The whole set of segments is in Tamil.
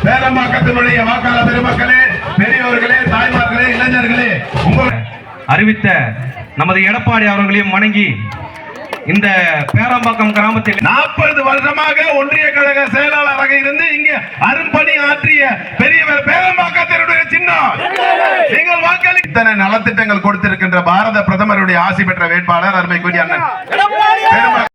பேரம்பாக்கத்தினுடைய வாக்காளர் பெருமக்களே, பெரியவர்களே, தாய்மார்களே, இளைஞர்களே, அறிவித்த நமது எடப்பாடி அவர்களையும் வணங்கி இந்த பேரம்பாக்கம் கிராமத்தில் 40 வருஷமாக ஒன்றிய கழக செயலாளராக இருந்து இங்கே அரும்பணி ஆற்றிய பெரியவர் பேரம்பாக்கத்தினுடைய சின்னம் நீங்கள் வாக்களி. இத்தனை நலத்திட்டங்கள் கொடுத்திருக்கின்ற பாரத பிரதமருடைய ஆசி பெற்ற வேட்பாளர் அருமைக்குரிய அண்ணன்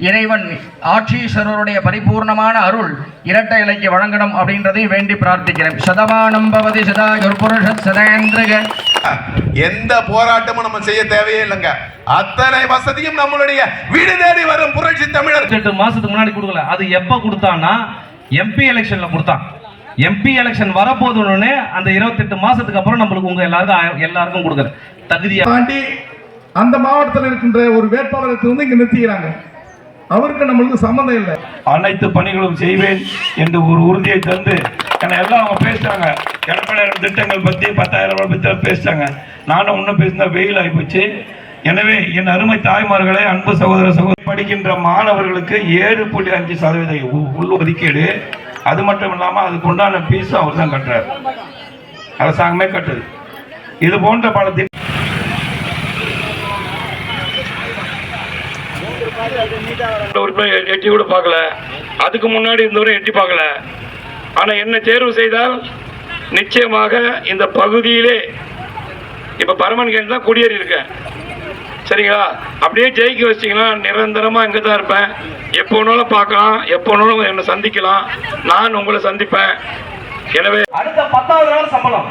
இறைவன் ஆட்சீஸ்வரருடைய பரிபூர்ணமான அருள் இரட்டை இலைக்கு வழங்கணும் அப்படின்றதை வேண்டி பிரார்த்திக்கிறேன். சதமானம் பவதி சதாயுர்புருஷ சதேந்திரக. எந்த போராட்டமும் நம்ம செய்ய தேவையே இல்லைங்க. அத்தனை வசதியும் நம்மளுடைய வீடு தேடி வரும் புரட்சி தமிழர் 8 மாசத்துக்கு முன்னாடி கொடுக்கல. அது எப்ப கொடுத்தான்னா எம்பி எலெக்ஷன்ல கொடுத்தான். எம்பி எலெக்ஷன் வரப்போதுன்னு அந்த 28 மாசத்துக்கு அப்புறம் நம்மளுக்கு உங்க எல்லாருக்கும் கொடுக்குற தகுதியா தாண்டி அந்த மாவட்டத்தில் இருக்கின்ற ஒரு வேட்பாளருக்கு வந்து இங்க நிறுத்திக்கிறாங்க. அவருக்கு நம்மளுக்கு சம்மந்தம் இல்லை. அனைத்து பணிகளும் செய்வேன் என்று ஒரு உறுதியை தந்து எல்லாம் அவங்க பேசிட்டாங்க. எடப்பாடி திட்டங்கள் பற்றி 10,000 ரூபாய் பற்றி பேசிட்டாங்க. நானும் இன்னும் பேசினா வெயில் ஆகிப்போச்சு. எனவே என் அருமை தாய்மார்களே, அன்பு சகோதர சகோதரி, படிக்கின்ற மாணவர்களுக்கு 7.5% உள் ஒதுக்கீடு. அது மட்டும் இல்லாமல் அதுக்கு உண்டான பீஸும் அவர் தான் கட்டுறார், அரசாங்கமே கட்டுது. இது போன்ற பல எட்டி கூட பார்க்கல. அதுக்கு முன்னாடி இருந்தவரை எட்டி பார்க்கல. ஆனா என்ன தேர்வு செய்தால் நிச்சயமாக இந்த பகுதியிலே இப்ப பரமன் கேட்டு தான் குடியேறி இருக்கேன். சரிங்களா? அப்படியே ஜெயிக்க வச்சிங்கன்னா நிரந்தரமா இங்க தான் இருப்பேன். எப்போ வேணாலும் பார்க்கலாம், எப்போ வேணாலும் என்னை சந்திக்கலாம், நான் உங்களை சந்திப்பேன். எனவே அடுத்த 10வது நாள் சம்பளம்,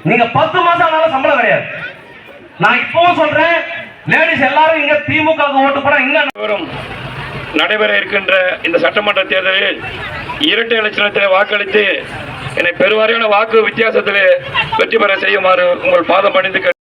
நீங்க 10 மாசம் ஆனாலும் சம்பளம் கிடையாது. நான் இப்பவும் சொல்றேன், லேடிஸ் எல்லாரும் இங்க திமுக ஓட்டு போட இன்னும் நடைபெற இருக்கின்ற இந்த சட்டமன்ற தேர்தலில் இரட்டை இலட்சணத்தில் வாக்களித்து என்னை பெருவாரியான வாக்கு வித்தியாசத்தில் வெற்றி பெற செய்யுமாறு உங்கள் பாதம் பணிந்து